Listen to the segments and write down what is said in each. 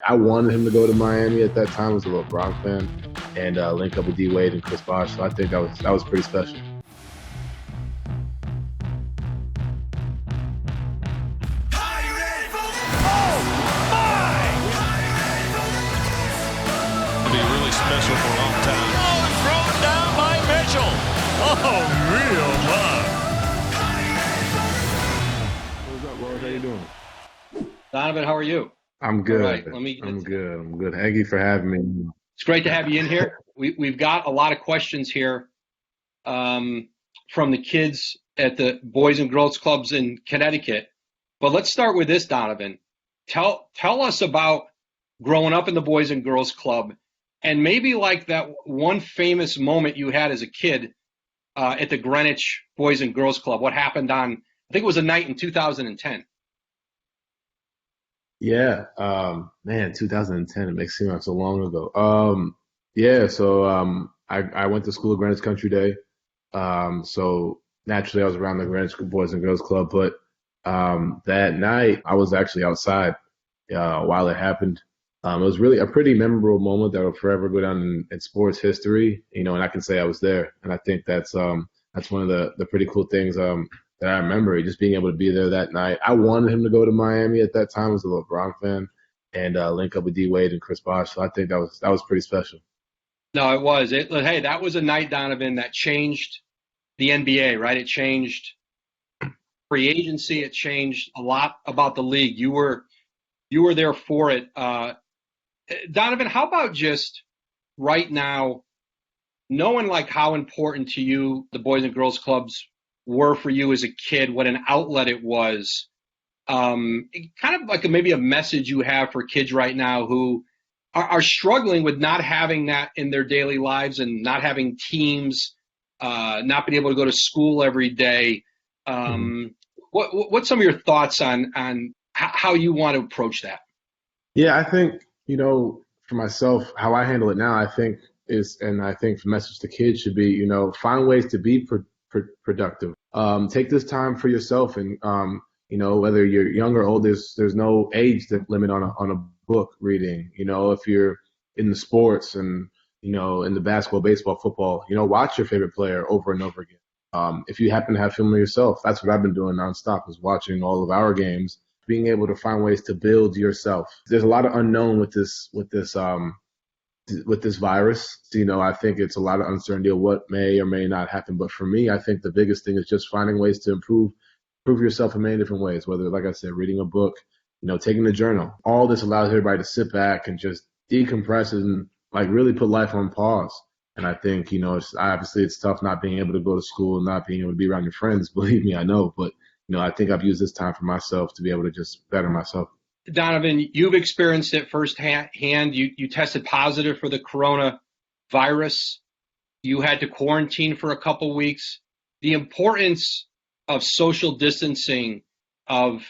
I wanted him to go to Miami at that time. I was a LeBron fan, and link up with D Wade and Chris Bosh. So I think that was pretty special. Be really special for a long time. Oh, thrown down by Mitchell. Oh, real love. What's up, Rose? How you doing? Donovan, how are you? I'm good. All right, I'm good. I'm good. Thank you for having me. It's great to have you in here. We've got a lot of questions here from the kids at the Boys and Girls Clubs in Connecticut. But let's start with this, Donovan. Tell us about growing up in the Boys and Girls Club, and maybe like that one famous moment you had as a kid at the Greenwich Boys and Girls Club. What happened on, I think it was a night in 2010. Yeah, man, 2010. It makes it seem like so long ago. Yeah, so I went to school at Greenwich Country Day. So naturally, I was around the Greenwich Boys and Girls Club. But that night, I was actually outside while it happened. It was really a pretty memorable moment that will forever go down in sports history. And I can say I was there, and I think that's one of the pretty cool things that I remember, just being able to be there that night. I wanted him to go to Miami at that time. I was a LeBron fan, and link up with D Wade and Chris Bosh. So I think that was pretty special. No, it was. Hey, that was a night, Donovan, that changed the NBA, right? It changed free agency. It changed a lot about the league. You were there for it. Donovan, how about just right now, knowing like how important to you the Boys and Girls Clubs were for you as a kid, what an outlet it was, kind of like maybe a message you have for kids right now who are struggling with not having that in their daily lives and not having teams, not being able to go to school every day. What's some of your thoughts on how you want to approach that? Yeah, I think, for myself, how I handle it now, I think the message to kids should be, find ways to be productive. Take this time for yourself, and whether you're young or old, there's no age limit on a book reading. If you're in the sports and in the basketball, baseball, football, watch your favorite player over and over again. If you happen to have film of yourself, that's what I've been doing nonstop, is watching all of our games, being able to find ways to build yourself. There's a lot of unknown with this virus. I think it's a lot of uncertainty of what may or may not happen. But for me, I think the biggest thing is just finding ways to improve yourself in many different ways, whether, like I said, reading a book, taking a journal. All this allows everybody to sit back and just decompress and like really put life on pause. And I think, it's tough not being able to go to school, not being able to be around your friends. Believe me, I know. But, I think I've used this time for myself to be able to just better myself. Donovan, you've experienced it firsthand. You tested positive for the coronavirus. You had to quarantine for a couple weeks. The importance of social distancing, of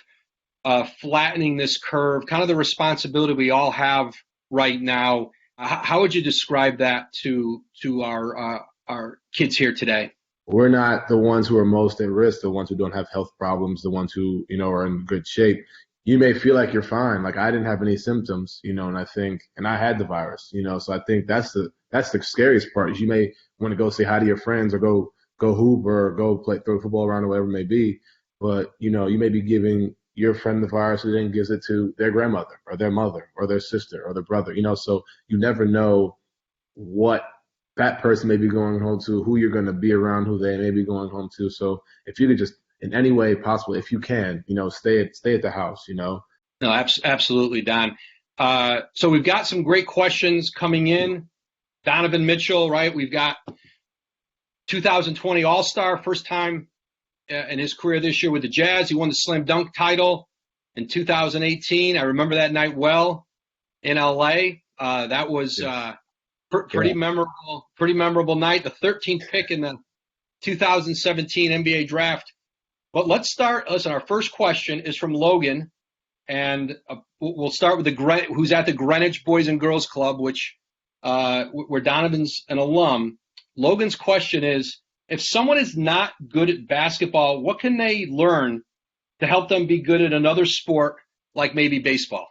flattening this curve, kind of the responsibility we all have right now. How would you describe that to our kids here today? We're not the ones who are most at risk, the ones who don't have health problems, the ones who, are in good shape. You may feel like you're fine. Like I didn't have any symptoms, and I had the virus, so I think that's the scariest part is you may want to go say hi to your friends or go hoop or go throw football around or whatever it may be. But, you may be giving your friend the virus who then gives it to their grandmother or their mother or their sister or their brother, so you never know what that person may be going home to, who you're going to be around, who they may be going home to. So if you could just, in any way possible, if you can, stay at the house, No, absolutely, Don. So we've got some great questions coming in. Donovan Mitchell, right? We've got 2020 All-Star, first time in his career this year with the Jazz. He won the slam dunk title in 2018. I remember that night well in LA. That was pretty memorable night. The 13th pick in the 2017 NBA draft. But let's start. Listen, our first question is from Logan, and we'll start with who's at the Greenwich Boys and Girls Club, which where Donovan's an alum. Logan's question is: if someone is not good at basketball, what can they learn to help them be good at another sport, like maybe baseball?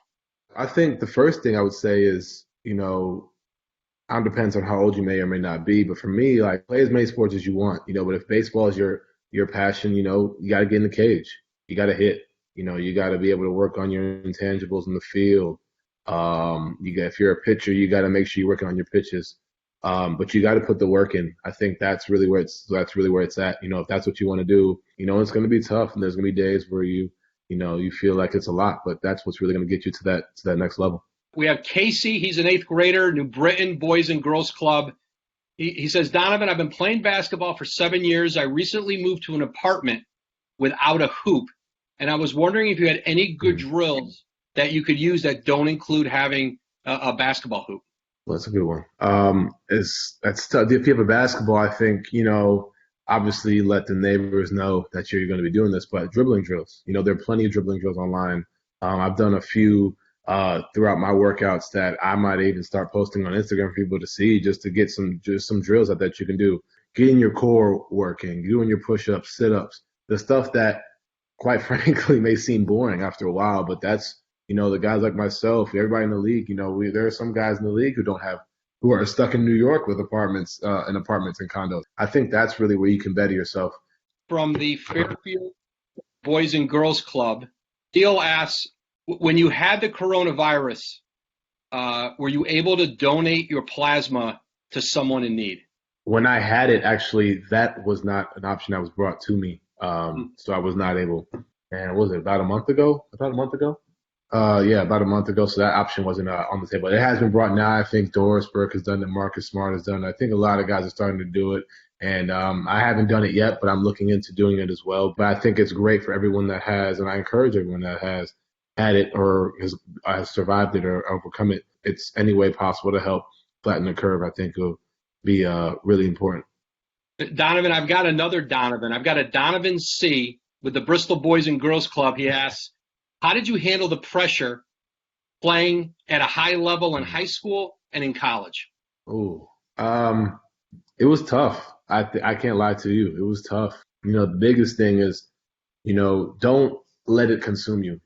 I think the first thing I would say is, it depends on how old you may or may not be. But for me, like play as many sports as you want, but if baseball is your passion, you got to get in the cage. You got to hit. You got to be able to work on your intangibles in the field. If you're a pitcher, you got to make sure you're working on your pitches. But you got to put the work in. I think that's really where it's at. If that's what you want to do, it's going to be tough, and there's going to be days where you feel like it's a lot, but that's what's really going to get you to that next level. We have Casey. He's an 8th grader, New Britain Boys and Girls Club. He says, Donovan, I've been playing basketball for 7 years. I recently moved to an apartment without a hoop, and I was wondering if you had any good drills that you could use that don't include having a basketball hoop. Well, that's a good one. That's tough. If you have a basketball, I think, obviously let the neighbors know that you're going to be doing this, but dribbling drills, there are plenty of dribbling drills online. I've done a few throughout my workouts that I might even start posting on Instagram for people to see, just to get some drills out that you can do. Getting your core working, doing your push-ups, sit-ups, the stuff that quite frankly may seem boring after a while, but that's, the guys like myself, everybody in the league, there are some guys in the league who are stuck in New York with apartments and condos. I think that's really where you can better yourself. From the Fairfield Boys and Girls Club, Steele asks, when you had the coronavirus, were you able to donate your plasma to someone in need? When I had it, actually, that was not an option that was brought to me. So I was not able. And what was it, about a month ago? About a month ago. So that option wasn't on the table. It has been brought now. I think Doris Burke has done it. Marcus Smart has done it. I think a lot of guys are starting to do it. And I haven't done it yet, but I'm looking into doing it as well. But I think it's great for everyone that has, and I encourage everyone that has had it or has survived it or overcome it. It's any way possible to help flatten the curve. I think will be really important. Donovan, I've got another Donovan. I've got a Donovan C with the Bristol Boys and Girls Club. He asks, how did you handle the pressure playing at a high level in high school and in college? Oh, it was tough. I can't lie to you. It was tough. The biggest thing is, don't let it consume you.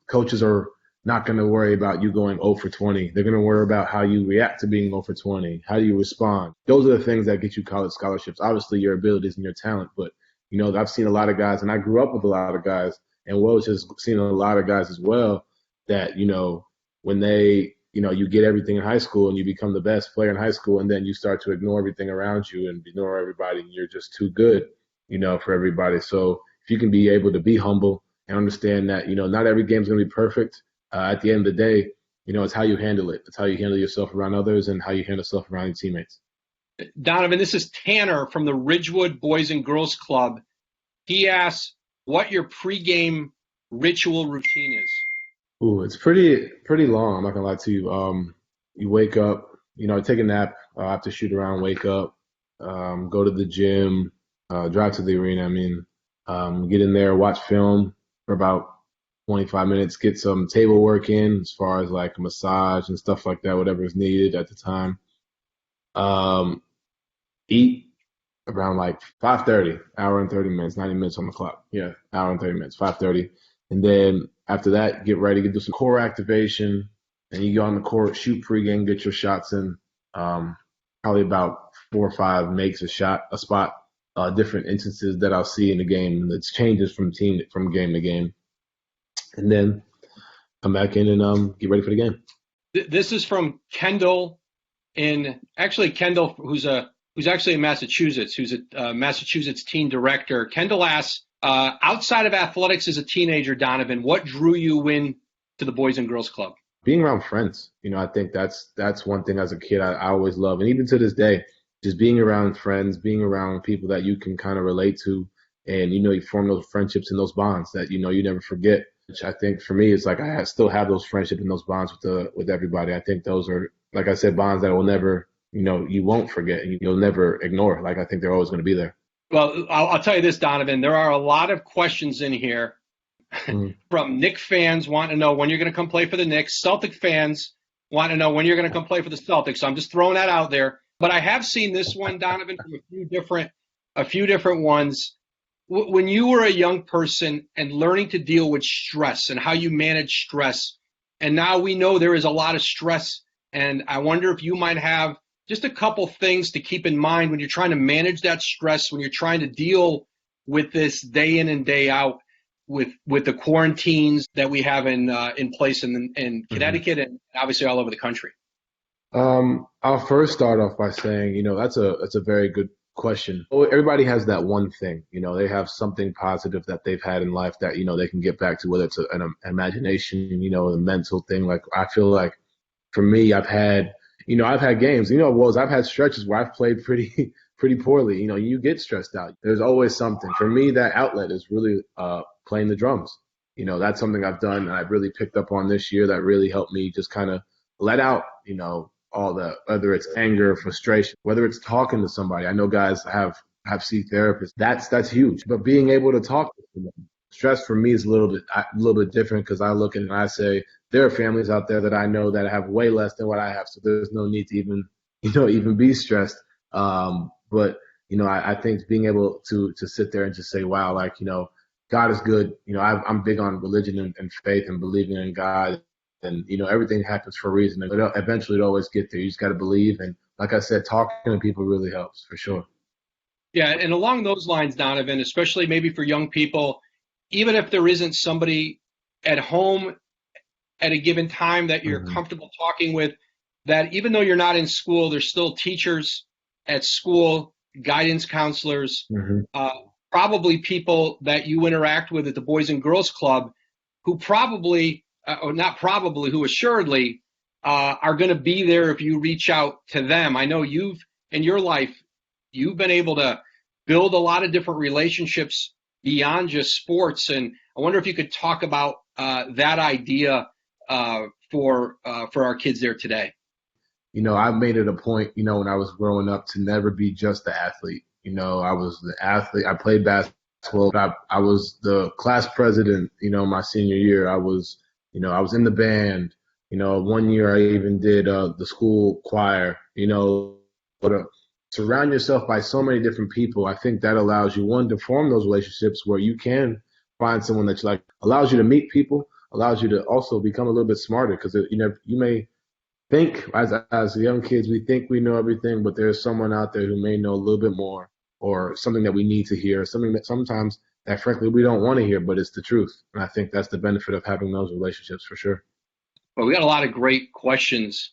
Coaches are not going to worry about you going 0 for 20. They're going to worry about how you react to being 0 for 20. How do you respond? Those are the things that get you college scholarships. Obviously, your abilities and your talent, but, I've seen a lot of guys, and I grew up with a lot of guys, and Woj has seen a lot of guys as well that, when they, you get everything in high school and you become the best player in high school, and then you start to ignore everything around you and ignore everybody, and you're just too good, for everybody. So if you can be able to be humble and understand that, not every game is going to be perfect. At the end of the day, it's how you handle it. It's how you handle yourself around others and how you handle yourself around your teammates. Donovan, this is Tanner from the Ridgewood Boys and Girls Club. He asks what your pregame ritual routine is. Ooh, it's pretty long. I'm not gonna lie to you. You wake up, take a nap, have to shoot around, wake up, go to the gym, drive to the arena. Get in there, watch film for about 25 minutes, get some table work in as far as like a massage and stuff like that, whatever is needed at the time. Eat around like 5:30, hour and 30 minutes, 90 minutes on the clock. Yeah, hour and 30 minutes, 5:30. And then after that, get ready, do some core activation, and you go on the court, shoot pregame, get your shots in. Probably about 4 or 5 makes a spot, different instances that I'll see in the game that changes from game to game. And then come back in and get ready for the game. This is from Kendall Kendall, who's actually in Massachusetts, who's a Massachusetts team director. Kendall asks, outside of athletics as a teenager, Donovan, what drew you in to the Boys and Girls Club? Being around friends. I think that's one thing as a kid I always love. And even to this day, just being around friends, being around people that you can kind of relate to. And, you form those friendships and those bonds that, you never forget. Which I think for me, it's like I still have those friendships and those bonds with everybody. I think those are, like I said, bonds that will never, you won't forget and you'll never ignore. Like I think they're always going to be there. Well, I'll tell you this, Donovan. There are a lot of questions in here from Knicks fans wanting to know when you're going to come play for the Knicks. Celtic fans want to know when you're going to come play for the Celtics. So I'm just throwing that out there. But I have seen this one, Donovan, from a few different ones. When you were a young person and learning to deal with stress and how you manage stress, And now we know there is a lot of stress. And I wonder if you might have just a couple things to keep in mind when you're trying to manage that stress, when you're trying to deal with this day in and day out with the quarantines that we have in place in Connecticut and obviously all over the country. I'll first start off by saying, that's a very good question. Everybody has that one thing, they have something positive that they've had in life that, they can get back to, whether it's an imagination, a mental thing. Like, I feel like for me, I've had games, I've had stretches where I've played pretty poorly. You get stressed out. There's always something. For me, that outlet is really playing the drums. That's something I've done and I've really picked up on this year that really helped me just kind of let out, all the, whether it's anger, frustration, whether it's talking to somebody. I know guys have see therapists. That's huge. But being able to talk to someone, stress for me is a little bit different because I look at it and I say there are families out there that I know that have way less than what I have, so there's no need to even be stressed. But I think being able to sit there and just say, wow, like God is good. I'm big on religion and faith and believing in God. And, everything happens for a reason. And eventually it always get there. You just got to believe. And like I said, talking to people really helps for sure. Yeah. And along those lines, Donovan, especially maybe for young people, even if there isn't somebody at home at a given time that you're comfortable talking with, that even though you're not in school, there's still teachers at school, guidance counselors, probably people that you interact with at the Boys and Girls Club who probably who assuredly are going to be there if you reach out to them. I know in your life, you've been able to build a lot of different relationships beyond just sports. And I wonder if you could talk about that idea for our kids there today. I made it a point, when I was growing up to never be just the athlete. I was the athlete. I played basketball. I was the class president, my senior year. I was in the band. 1 year I even did the school choir. But surround yourself by so many different people. I think that allows you, one, to form those relationships where you can find someone that you like, allows you to meet people, allows you to also become a little bit smarter because, you may think as young kids, we think we know everything, but there's someone out there who may know a little bit more or something that we need to hear, something that sometimes that frankly we don't want to hear, but it's the truth. And I think that's the benefit of having those relationships for sure. Well, we got a lot of great questions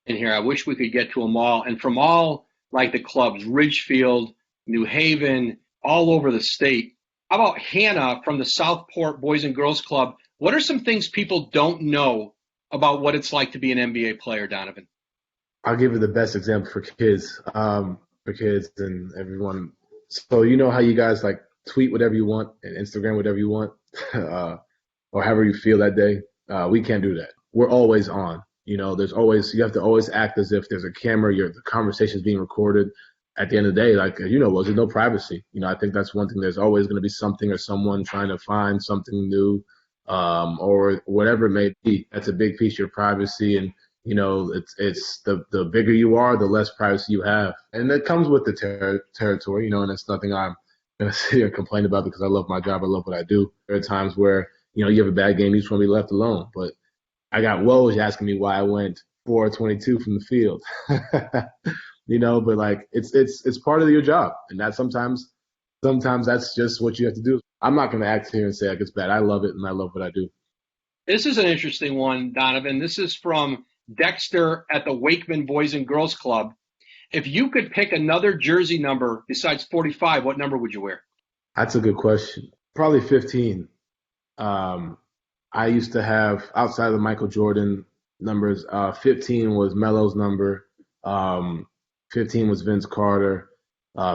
in here. I wish we could get to them all. And from all like the clubs, Ridgefield, New Haven, all over the state. How about Hannah from the Southport Boys and Girls Club? What are some things people don't know about what it's like to be an NBA player, Donovan? I'll give you the best example for kids and everyone. So how you guys like tweet whatever you want and Instagram whatever you want or however you feel that day. We can't do that. We're always on. You have to always act as if there's a camera, the conversation is being recorded. At the end of the day, like, there's no privacy. I think that's one thing. There's always going to be something or someone trying to find something new or whatever it may be. That's a big piece of your privacy. And, it's the bigger you are, the less privacy you have. And that comes with the territory, and it's nothing I'm going to sit here and complain about because I love my job. I love what I do. There are times where, you have a bad game, you just want to be left alone. But I got Woj asking me why I went 4-22 from the field. But like it's part of your job, and that sometimes that's just what you have to do. I'm not going to act here and say like it's bad. I love it, and I love what I do. This is an interesting one, Donovan. This is from Dexter at the Wakeman Boys and Girls Club. If you could pick another jersey number besides 45, what number would you wear? That's a good question. Probably 15. I used to have, outside of the Michael Jordan numbers, 15 was Melo's number. 15 was Vince Carter.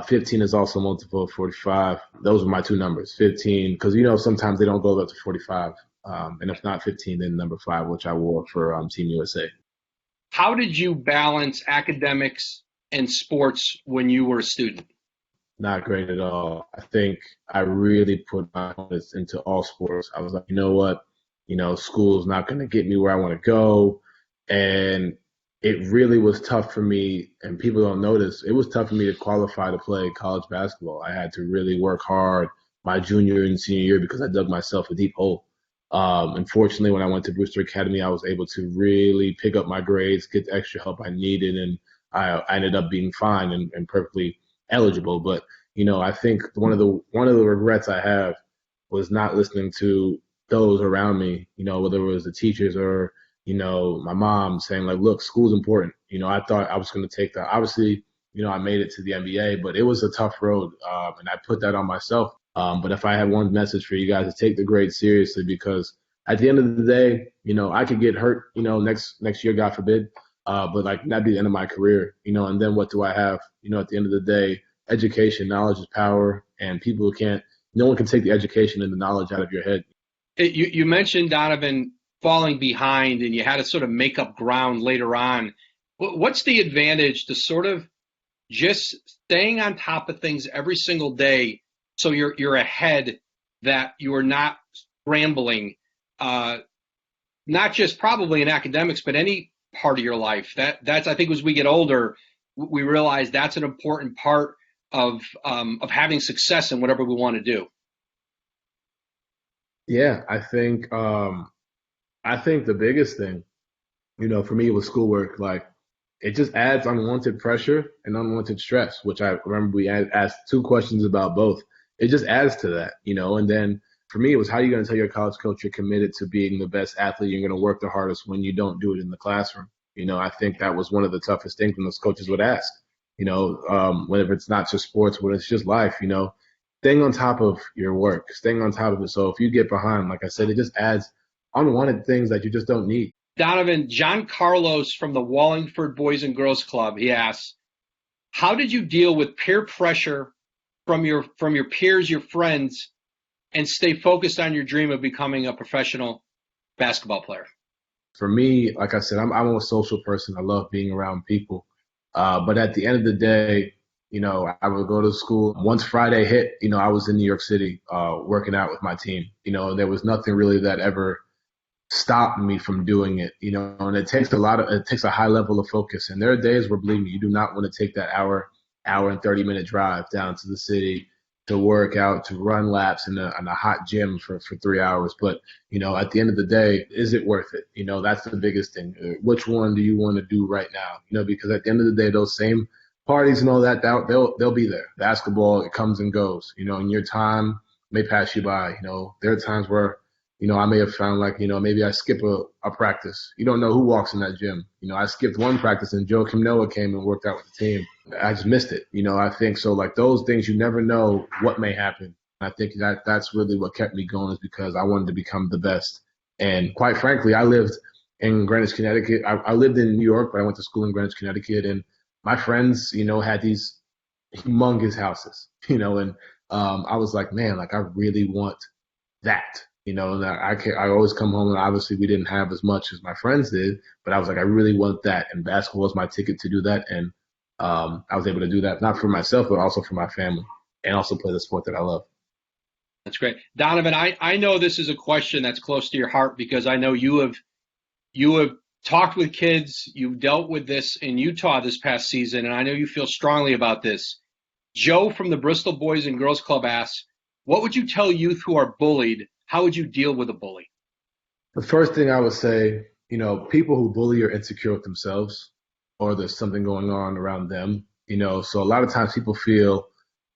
15 is also multiple of 45. Those were my two numbers, 15, because, sometimes they don't go up to 45. And if not 15, then number 5, which I wore for Team USA. How did you balance academics and sports when you were a student? Not great at all. I think I really put my focus into all sports. I was like, you know what? School's not going to get me where I want to go. And it really was tough for me, and people don't notice, it was tough for me to qualify to play college basketball. I had to really work hard my junior and senior year because I dug myself a deep hole. Unfortunately, when I went to Brewster Academy, I was able to really pick up my grades, get the extra help I needed, and I ended up being fine and perfectly eligible. But I think one of the regrets I have was not listening to those around me. Whether it was the teachers or my mom saying like, "Look, school's important." I thought I was going to take that. Obviously, I made it to the NBA, but it was a tough road, and I put that on myself. But if I had one message for you guys, to take the grades seriously, because at the end of the day, I could get hurt, next year, God forbid. But like that'd be the end of my career, and then what do I have? At the end of the day, education, knowledge is power, and no one can take the education and the knowledge out of your head. You mentioned, Donovan, falling behind, and you had to sort of make up ground later on. What's the advantage to sort of just staying on top of things every single day so you're ahead, that you are not scrambling, not just probably in academics, but any part of your life? That's I think as we get older, we realize that's an important part of having success in whatever we want to do. Yeah, I think the biggest thing, for me with schoolwork, like it just adds unwanted pressure and unwanted stress, which I remember we asked two questions about both. It just adds to that, and then for me, it was how are you going to tell your college coach you're committed to being the best athlete, you're going to work the hardest when you don't do it in the classroom. I think that was one of the toughest things when those coaches would ask, whether it's not just sports, when it's just life, staying on top of your work, staying on top of it. So if you get behind, like I said, it just adds unwanted things that you just don't need. Donovan, John Carlos from the Wallingford Boys and Girls Club, he asks, how did you deal with peer pressure from your peers, your friends, and stay focused on your dream of becoming a professional basketball player? For me, like I said, I'm a social person. I love being around people. But at the end of the day, I would go to school. Once Friday hit, I was in New York City working out with my team. There was nothing really that ever stopped me from doing it. And it takes a high level of focus. And there are days where, believe me, you do not want to take that hour and 30-minute drive down to the city to work out, to run laps in a hot gym for 3 hours. But, at the end of the day, is it worth it? That's the biggest thing. Which one do you want to do right now? Because at the end of the day, those same parties and all that, they'll be there. Basketball, it comes and goes, and your time may pass you by. There are times where, I may have found like, maybe I skip a practice. You don't know who walks in that gym. I skipped one practice and Joakim Noah came and worked out with the team. I just missed it. I think so, like those things, you never know what may happen. I think that's really what kept me going, is because I wanted to become the best. And quite frankly, I lived in Greenwich, Connecticut. I lived in New York, but I went to school in Greenwich, Connecticut. And my friends, had these humongous houses, and I was like, man, like I really want that. That I always come home, and obviously we didn't have as much as my friends did, but I was like, I really want that. And basketball was my ticket to do that. And I was able to do that, not for myself, but also for my family, and also play the sport that I love. That's great. Donovan, I know this is a question that's close to your heart, because I know you have talked with kids, you've dealt with this in Utah this past season, and I know you feel strongly about this. Joe from the Bristol Boys and Girls Club asks, what would you tell youth who are bullied? How would you deal with a bully? The first thing I would say, people who bully are insecure with themselves, or there's something going on around them. So a lot of times people feel,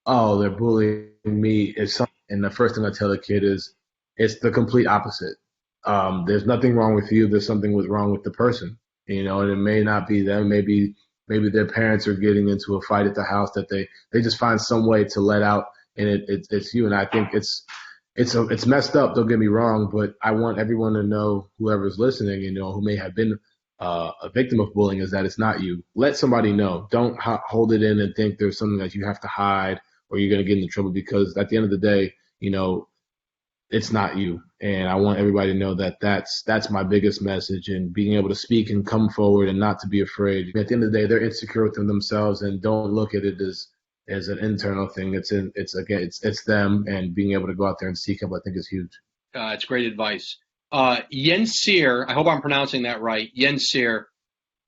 oh, they're bullying me. And the first thing I tell a kid is, it's the complete opposite. There's nothing wrong with you. There's something wrong with the person, and it may not be them. Maybe their parents are getting into a fight at the house that they just find some way to let out, and it's you. And I think it's messed up. Don't get me wrong, but I want everyone to know, whoever's listening, who may have been a victim of bullying, is that it's not you. Let somebody know. Don't hold it in and think there's something that you have to hide or you're going to get into trouble, because at the end of the day, it's not you. And I want everybody to know that that's my biggest message, and being able to speak and come forward and not to be afraid. At the end of the day, they're insecure within themselves, and don't look at it as an internal thing. It's them, and being able to go out there and seek help, I think, is huge. It's great advice. Yensir, I hope I'm pronouncing that right, Yensir,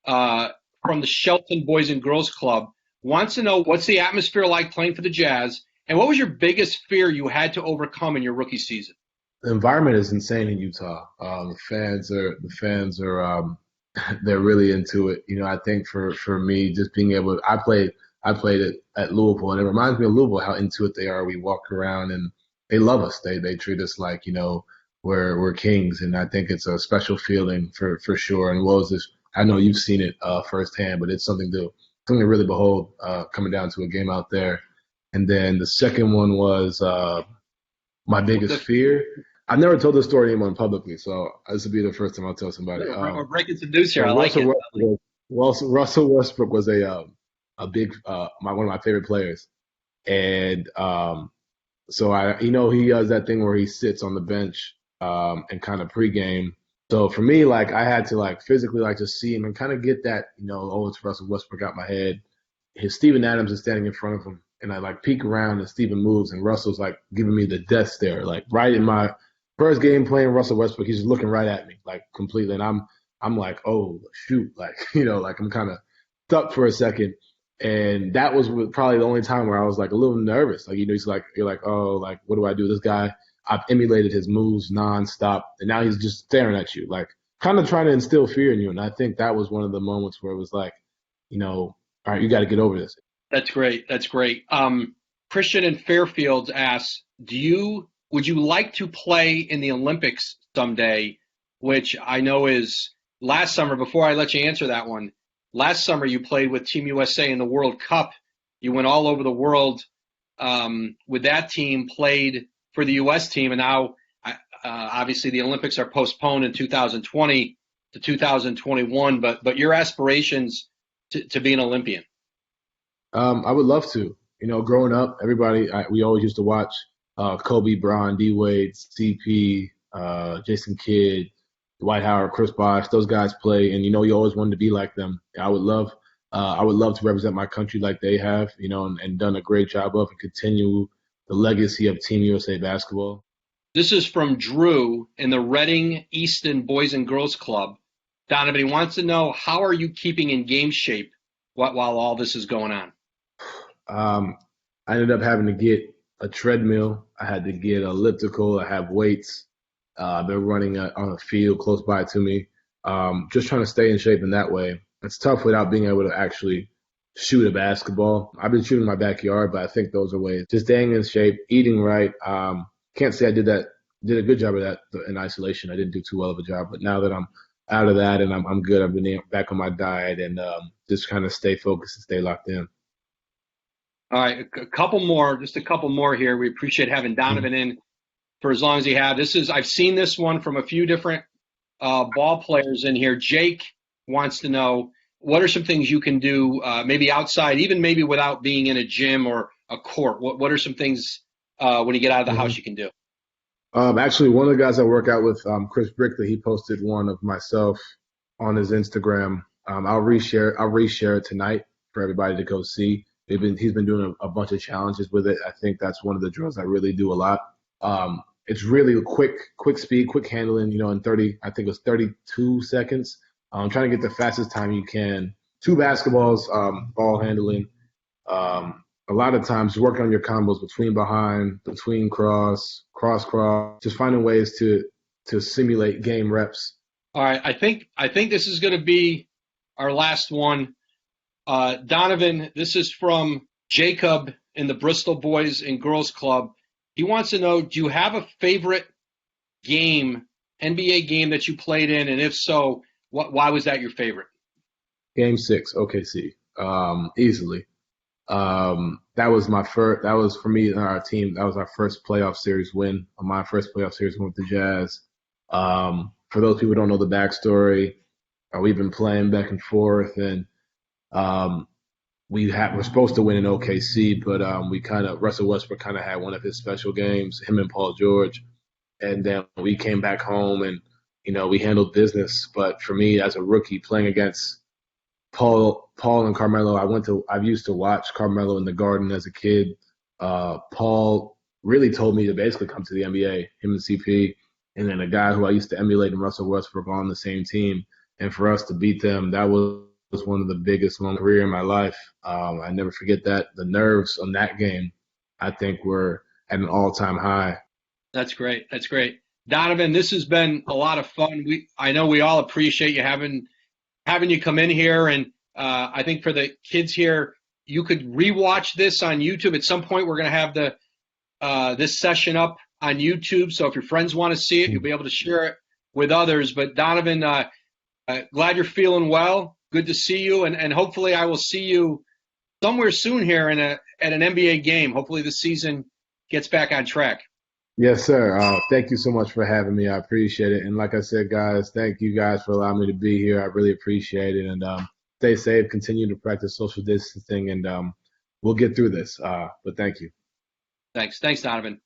from the Shelton Boys and Girls Club, wants to know, what's the atmosphere like playing for the Jazz, and what was your biggest fear you had to overcome in your rookie season? The environment is insane in Utah. The fans are they're really into it. I think for me, just being able, I played it at Louisville, and it reminds me of Louisville how into it they are. We walk around and they love us. They treat us like we're kings, and I think it's a special feeling for sure. And Woes is, I know you've seen it firsthand, but it's something to really behold coming down to a game out there. And then the second one was my biggest fear. I've never told this story to anyone publicly, so this will be the first time I'll tell somebody. We're breaking some news here. So I like it. Russell Westbrook was a big one of my favorite players, and so he does that thing where he sits on the bench and kind of pregame. So for me, like I had to like physically like just see him and kind of get that it's Russell Westbrook out my head. His Steven Adams is standing in front of him, and I like peek around and Steven moves, and Russell's like giving me the death stare, like right in my first game playing Russell Westbrook. He's just looking right at me, like completely, and I'm like, oh shoot, like like I'm kind of stuck for a second, and that was probably the only time where I was like a little nervous. Like he's like you're like, oh, like what do I do? This guy, I've emulated his moves nonstop, and now he's just staring at you, like kind of trying to instill fear in you. And I think that was one of the moments where it was like, all right, you got to get over this. That's great. That's great. Christian in Fairfield asks, would you like to play in the Olympics someday? Which I know is last summer. Before I let you answer that one, last summer you played with Team USA in the World Cup. You went all over the world with that team, played for the U.S. team, and now obviously the Olympics are postponed in 2020 to 2021. But your aspirations to be an Olympian? I would love to. Growing up, we always used to watch Kobe Bryant, D Wade, CP, Jason Kidd, Dwight Howard, Chris Bosh. Those guys play, and you always wanted to be like them. I would love to represent my country like they have, and done a great job of, and continue the legacy of Team USA basketball. This is from Drew in the Reading Easton Boys and Girls Club. Donovan, he wants to know, how are you keeping in game shape while all this is going on? I ended up having to get a treadmill. I had to get an elliptical. I have weights. I've been running on a field close by to me. Just trying to stay in shape in that way. It's tough without being able to actually shoot a basketball. I've been shooting in my backyard, but I think those are ways. Just staying in shape, eating right. Can't say I did a good job of that in isolation. I didn't do too well of a job, but now that I'm out of that and I'm good, I've been back on my diet and just kind of stay focused and stay locked in. All right, a couple more here. We appreciate having Donovan in for as long as he had. I've seen this one from a few different ball players in here. Jake wants to know, what are some things you can do maybe outside, even maybe without being in a gym or a court? What are some things when you get out of the house you can do? Actually, one of the guys I work out with, Chris Brickley, he posted one of myself on his Instagram. I'll reshare it tonight for everybody to go see. He's been doing a bunch of challenges with it. I think that's one of the drills I really do a lot. It's really quick speed, quick handling, in 30, I think it was 32 seconds. Trying to get the fastest time you can. 2 basketballs, ball handling. A lot of times working on your combos between cross, just finding ways to simulate game reps. All right. I think this is going to be our last one. Donovan, this is from Jacob in the Bristol Boys and Girls Club. He wants to know, do you have a favorite game, NBA game that you played in? And if so, why was that your favorite? Game 6, OKC, easily. That was for me and our team. That was our first playoff series win. My first playoff series win with the Jazz. For those people who don't know the backstory, we've been playing back and forth, and we're supposed to win in OKC, but Russell Westbrook kind of had one of his special games, him and Paul George, and then we came back home and we handled business. But for me, as a rookie playing against Paul and Carmelo, I used to watch Carmelo in the Garden as a kid. Paul really told me to basically come to the NBA, him and CP, and then a guy who I used to emulate in Russell Westbrook on the same team. And for us to beat them, that was one of the biggest moments of my career in my life. I never forget that. The nerves on that game, I think, were at an all-time high. That's great. That's great. Donovan, this has been a lot of fun. I know we all appreciate you having you come in here, and I think for the kids here, you could rewatch this on YouTube. At some point, we're going to have this session up on YouTube, so if your friends want to see it, you'll be able to share it with others. But Donovan, glad you're feeling well. Good to see you, and hopefully I will see you somewhere soon here at an NBA game. Hopefully the season gets back on track. Yes, sir. Thank you so much for having me. I appreciate it. And like I said, guys, thank you guys for allowing me to be here. I really appreciate it. And stay safe, continue to practice social distancing, and we'll get through this. But thank you. Thanks, Donovan.